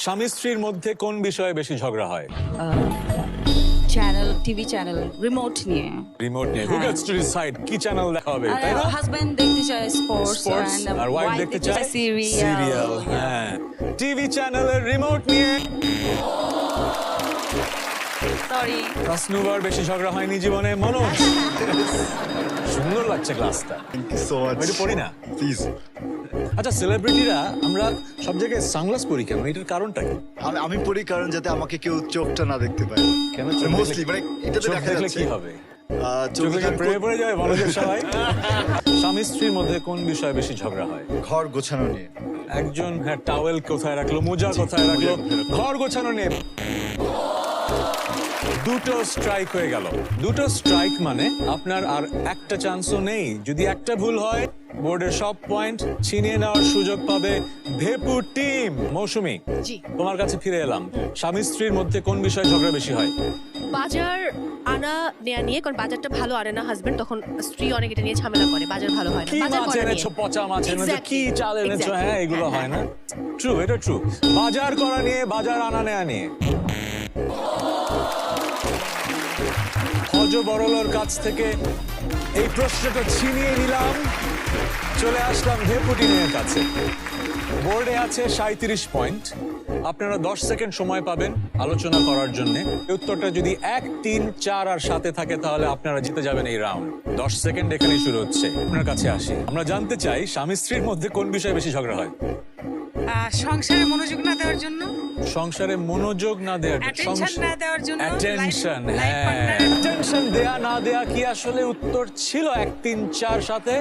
স্বামী স্ত্রীর মধ্যে কোন বিষয়ে বেশি ঝগড়া হয়? চ্যানেল, টিভি চ্যানেল, রিমোট নিয়ে। রিমোট নিয়ে। হু গেটস টু ডিসাইড কি চ্যানেল দেখা হবে, তাই না? হাজবেন্ড দেখতে চায় স্পোর্টস স্পোর্টস আর ওয়াইফ দেখতে চায় সিরিয়াল। সিরিয়াল। হ্যাঁ, টিভি চ্যানেলের রিমোট নিয়ে সরি। তাসনুবার বেশি ঝগড়া হয়নি জীবনে। মনোজ, সুন্দর লাগছে ক্লাসটা। Thank you so much. একটু পড়ি না প্লিজ। আচ্ছা, সেলিব্রিটিরা আমরা সব জায়গায় সানগ্লাস পরি কেন? এটার কারণটা কি? আমি পড়ি কারণ যাতে আমাকে কেউ চোখটা না দেখতে পায়। কেন? চোখ মোস্টলি মানে এটাতে চোখ দেখা দেখলে যাচ্ছে কি হবে? চোখে চোখে প্রেমে পড়ে যাবে মনোজের সবাই। স্বামী স্ত্রীর মধ্যে কোন বিষয়ে বেশি ঝগড়া হয়? ঘর গোছানো নিয়ে। একজন হ্যাঁ টাওয়েল কোথায় রাখলো, মোজা কোথায় রাখলো, ঘর গোছানো নিয়ে। দুটো স্ট্রাইক হয়ে গেল। দুটো স্ট্রাইক মানে আপনার আর একটা চান্সও নেই। যদি একটা ভুল হয় বোর্ডের সব পয়েন্ট ছিনিয়ে নেওয়ার সুযোগ পাবে ভেপু টিম। মৌসুমী, জি। তোমার কাছে ফিরে এলাম। স্বামী স্ত্রীর মধ্যে কোন বিষয়ে ঝগড়া বেশি হয়? বাজার আনা নেয়া নিয়ে, কারণ বাজারটা ভালো আনে না হাজবেন্ড, তখন স্ত্রী অনেক এটা নিয়ে ঝামেলা করে, বাজার ভালো হয় না, কি বাজার মাছ করা এনেছো, নিয়ে। পচা মাছ এনেছো, Exactly, কি চাল এনেছো, exactly, হ্যাঁ এগুলো হ্যাঁ, হয় না। ট্রু, এটা ট্রু। বাজার করা নিয়ে, বাজার আনা নেয়া নিয়ে। হজ বড়লোর কাছ থেকে এই প্রশ্নটা ছিনিয়ে নিলাম, চলে আসলাম ভেপুটিনের কাছে। বোর্ডে আছে 37 পয়েন্ট। আপনারা 10 সেকেন্ড সময় পাবেন আলোচনা করার জন্য। উত্তরটা যদি 1, 3, 4 আর 7 থাকে তাহলে আপনারা জিতে যাবেন এই রাউন্ড। 10 সেকেন্ড এখানেই শুরু হচ্ছে। আপনার কাছে আসি, আমরা জানতে চাই স্বামী স্ত্রীর মধ্যে কোন বিষয়ে বেশি ঝগড়া হয়? সংসারে মনোযোগ না দেওয়ার জন্য, সংসারে মনোযোগ না দেওয়ার অ্যাটেনশন না দেওয়ার জন্য, অ্যাটেনশন। লাইফ হ্যাঁ, পার্টনার। অ্যাটেনশন দেয়া না দেয়া কি আসলে উত্তর ছিল 1, 3, 4 সাথে?